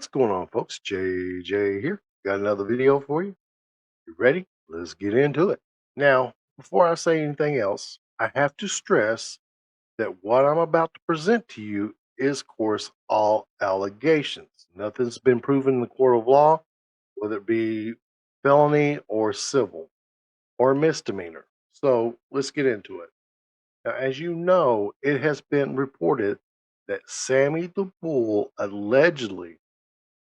What's going on, folks? JJ here. Got another video for you. You ready? Let's get into it. Now, before I say anything else, I have to stress that what I'm about to present to you is, of course, all allegations. Nothing's been proven in the court of law, whether it be felony or civil or misdemeanor. So let's get into it. Now, as you know, it has been reported that Sammy the Bull allegedly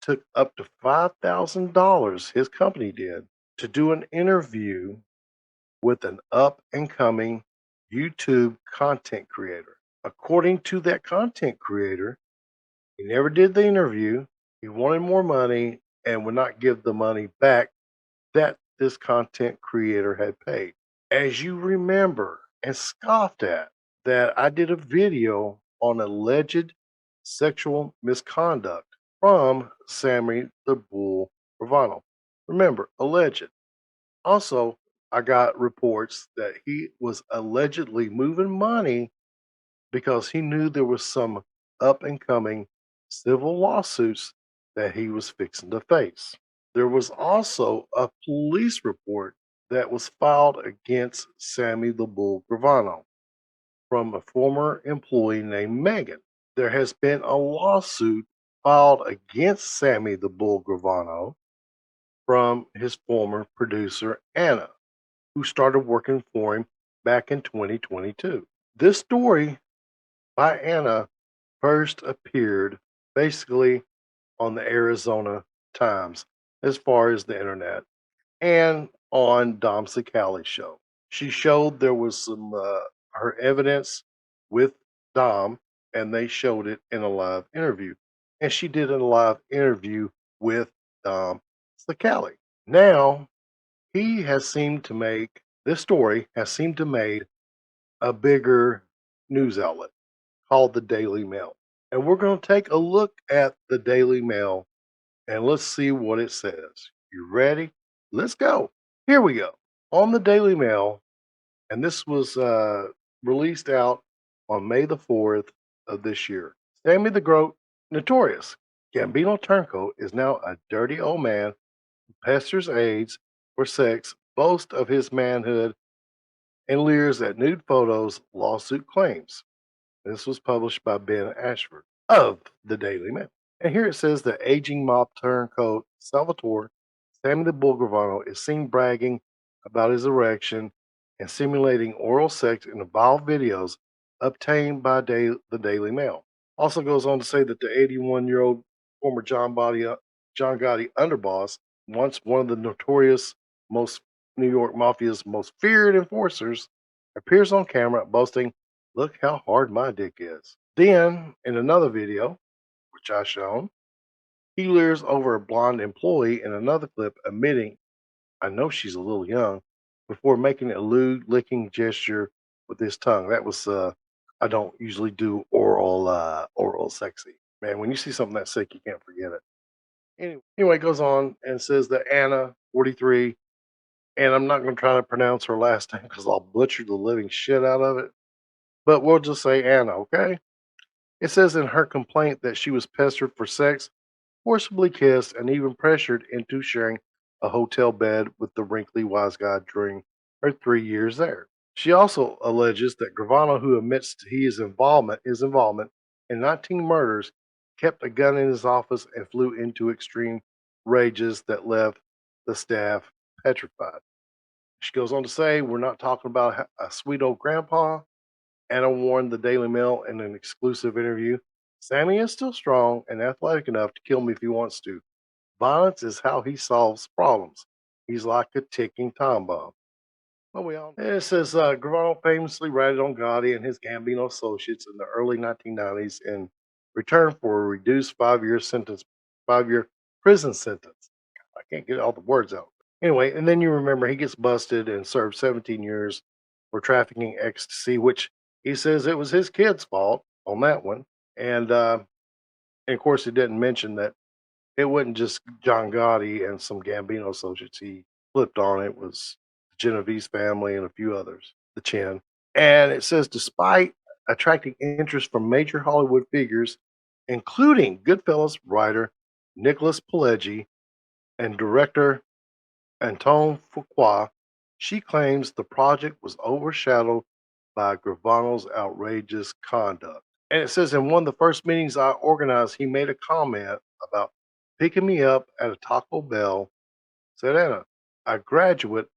took up to $5,000, his company did, to do an interview with an up and coming YouTube content creator. According to that content creator, he never did the interview. He wanted more money and would not give the money back that this content creator had paid. As you remember and scoffed at, that I did a video on alleged sexual misconduct from Sammy the Bull Gravano. Remember, alleged. Also, I got reports that he was allegedly moving money because he knew there was some up and coming civil lawsuits that he was fixing to face. There was also a police report that was filed against Sammy the Bull Gravano from a former employee named Megan. There has been a lawsuit filed against Sammy the Bull Gravano from his former producer, Anna, who started working for him back in 2022. This story by Anna first appeared basically on the Arizona Times as far as the internet and on Dom Cicali's show. She showed there was some her evidence with Dom, and they showed it in a live interview. And she did a live interview with Dom Cicali. Now he has seemed to make this story has seemed to make a bigger news outlet called the Daily Mail. And we're going to take a look at the Daily Mail and let's see what it says. You ready? Let's go. Here we go. On the Daily Mail, and this was released out on May the 4th of this year. Sammy the Groat, notorious Gambino turncoat, is now a dirty old man who pesters aides for sex, boasts of his manhood, and leers at nude photos, lawsuit claims. This was published by Ben Ashford of the Daily Mail. And here it says the aging mob turncoat Salvatore Sammy the Bull Gravano is seen bragging about his erection and simulating oral sex in the vile videos obtained by the Daily Mail. Also goes on to say that the 81-year-old former John Gotti underboss, once one of the notorious most New York Mafia's most feared enforcers, appears on camera boasting, "Look how hard my dick is." Then, in another video, which I shown, he leers over a blonde employee in another clip, admitting, "I know she's a little young," before making a lewd licking gesture with his tongue. That was, I don't usually do oral sexy. Man, when you see something that sick, you can't forget it. Anyway, it goes on and says that Anna, 43, and I'm not going to try to pronounce her last name because I'll butcher the living shit out of it, but we'll just say Anna, okay? It says in her complaint that she was pestered for sex, forcibly kissed, and even pressured into sharing a hotel bed with the wrinkly wise guy during her 3 years there. She also alleges that Gravano, who admits to his involvement in 19 murders, kept a gun in his office and flew into extreme rages that left the staff petrified. She goes on to say, "We're not talking about a sweet old grandpa." Anna warned the Daily Mail in an exclusive interview, "Sammy is still strong and athletic enough to kill me if he wants to. Violence is how he solves problems. He's like a ticking time bomb." Well, we all. And it says Gravano famously ratted on Gotti and his Gambino associates in the early 1990s in return for a reduced 5-year prison sentence. I can't get all the words out. Anyway, and then you remember he gets busted and served 17 years for trafficking ecstasy, which he says it was his kid's fault on that one. And of course, he didn't mention that it wasn't just John Gotti and some Gambino associates he flipped on. It was the Genovese family and a few others, the Chin. And it says, despite attracting interest from major Hollywood figures, including Goodfellas writer Nicholas Pileggi, and director Anton Fuqua. She claims the project was overshadowed by Gravano's outrageous conduct. And it says in one of the first meetings I organized, he made a comment about picking me up at a Taco Bell. Said Anna, a graduate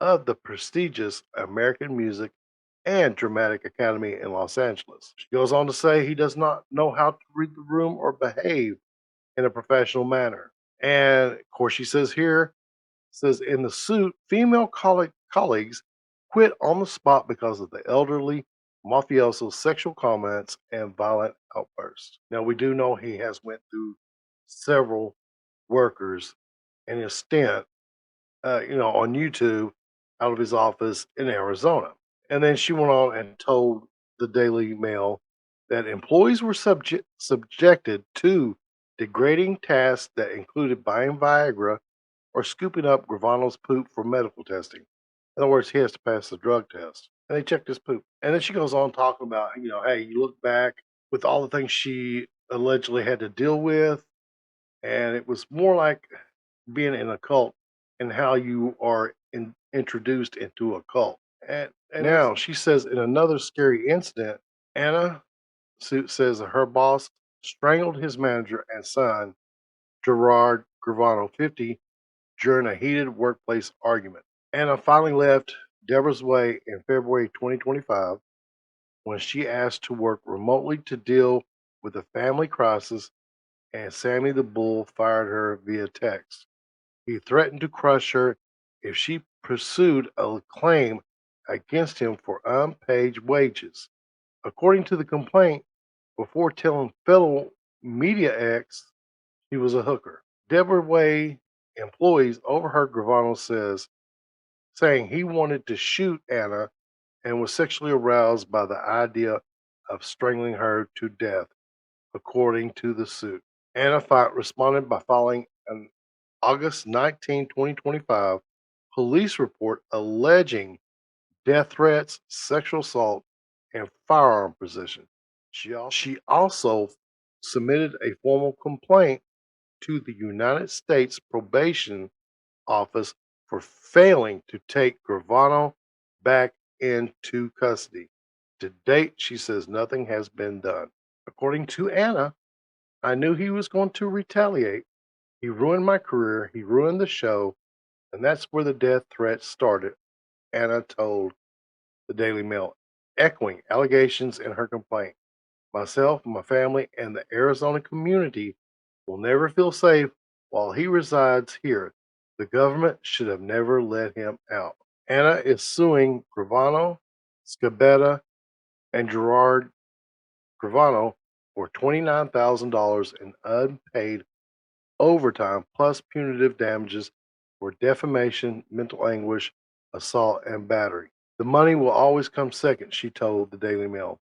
of the prestigious American Music and Dramatic Academy in Los Angeles. She goes on to say he does not know how to read the room or behave in a professional manner. And of course, she says here, says in the suit, female colleagues quit on the spot because of the elderly mafioso's sexual comments and violent outbursts. Now we do know he has went through several workers in his stint, on YouTube out of his office in Arizona. And then she went on and told the Daily Mail that employees were subjected to degrading tasks that included buying Viagra or scooping up Gravano's poop for medical testing. In other words, he has to pass the drug test. And they checked his poop. And then she goes on talking about, hey, you look back with all the things she allegedly had to deal with, and it was more like being in a cult and how you are introduced into a cult. And now she says in another scary incident, Anna Suit says that her boss strangled his manager and son, Gerard Gravano, 50, during a heated workplace argument. Anna finally left Deborah's Way in February 2025 when she asked to work remotely to deal with a family crisis, and Sammy the Bull fired her via text. He threatened to crush her if she pursued a claim against him for unpaid wages. According to the complaint, before telling fellow Media X he was a hooker. Deborah Way employees overheard Gravano saying he wanted to shoot Anna and was sexually aroused by the idea of strangling her to death, according to the suit. Anna responded by filing an August 19, 2025, police report alleging death threats, sexual assault, and firearm possession. She also submitted a formal complaint to the United States Probation Office for failing to take Gravano back into custody. To date, she says nothing has been done. According to Anna, I knew he was going to retaliate. He ruined my career, he ruined the show, and that's where the death threats started, Anna told the Daily Mail, echoing allegations in her complaint. Myself, my family, and the Arizona community will never feel safe while he resides here. The government should have never let him out. Anna is suing Gravano, Scabetta, and Gerard Gravano for $29,000 in unpaid overtime plus punitive damages for defamation, mental anguish, assault, and battery. The money will always come second, she told the Daily Mail.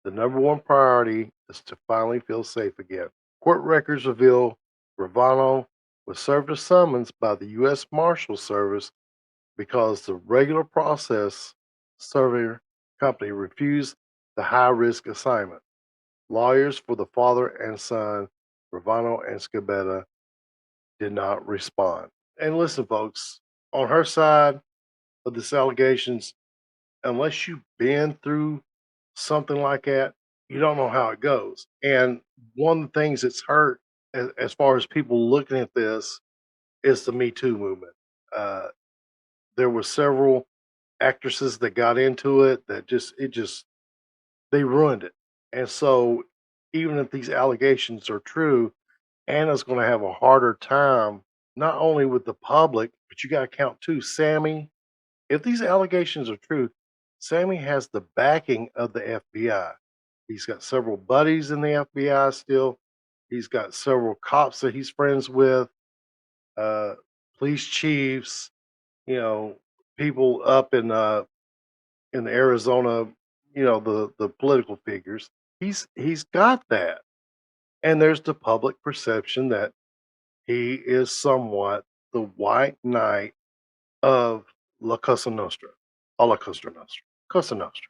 The number one priority is to finally feel safe again. Court records reveal Gravano was served a summons by the U.S. Marshal Service because the regular process server company refused the high risk assignment. Lawyers for the father and son, Gravano and Scabetta, did not respond. And listen, folks, on her side of this allegations, unless you've been through something like that, you don't know how it goes. And one of the things that's hurt as far as people looking at this is the Me Too movement. Uh, there were several actresses that got into it that they ruined it. And so even if these allegations are true, Anna's going to have a harder time not only with the public, but you got to count too, Sammy. If these allegations are true, Sammy has the backing of the FBI. He's got several buddies in the FBI still. He's got several cops that he's friends with, uh, police chiefs, you know, people up in the Arizona, the political figures. He's got that. And there's the public perception that he is somewhat the white knight of La Cosa Nostra, alla Cosa Nostra,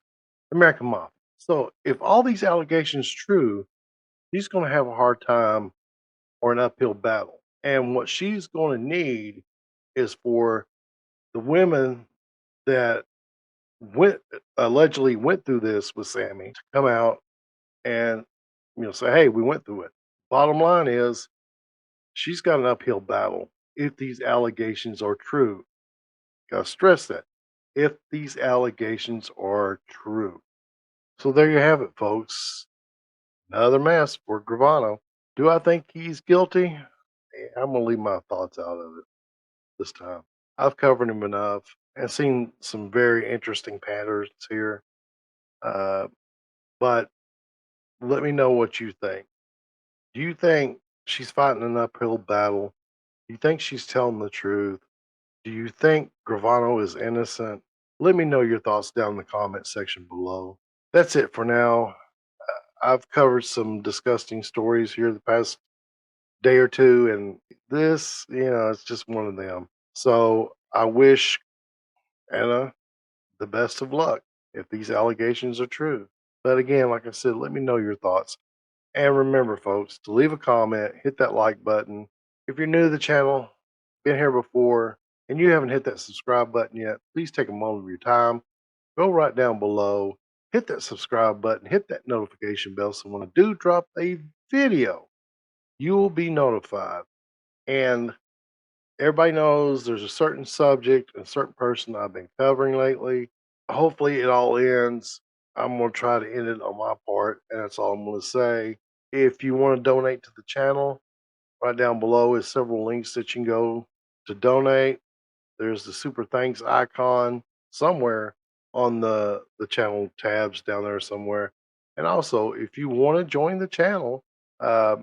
American Mafia. So if all these allegations true, he's going to have a hard time or an uphill battle. And what she's going to need is for the women that went allegedly went through this with Sammy to come out and say, "Hey, we went through it." Bottom line is she's got an uphill battle if these allegations are true. Gotta stress that. If these allegations are true. So there you have it, folks. Another mess for Gravano. Do I think he's guilty? I'm gonna leave my thoughts out of it this time. I've covered him enough and seen some very interesting patterns here. Uh, but let me know what you think. Do you think she's fighting an uphill battle? Do you think she's telling the truth? Do you think Gravano is innocent? Let me know your thoughts down in the comment section below. That's it for now. I've covered some disgusting stories here the past day or two, and this, it's just one of them. So I wish Anna the best of luck if these allegations are true. But again, like I said, let me know your thoughts. And remember, folks, to leave a comment, hit that like button. If you're new to the channel, been here before, and you haven't hit that subscribe button yet, please take a moment of your time. Go right down below, hit that subscribe button, hit that notification bell so when I do drop a video, you will be notified. And everybody knows there's a certain subject and certain person I've been covering lately. Hopefully, it all ends. I'm going to try to end it on my part, and that's all I'm going to say. If you want to donate to the channel, right down below is several links that you can go to donate. There's the super thanks icon somewhere on the channel tabs down there somewhere. And also, if you want to join the channel, uh,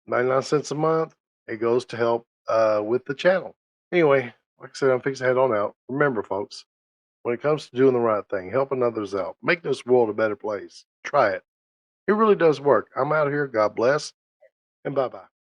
99 cents a month, it goes to help with the channel. Anyway, like I said, I'm fixing to head on out. Remember, folks, when it comes to doing the right thing, helping others out, making this world a better place, try it. It really does work. I'm out of here. God bless, and bye bye.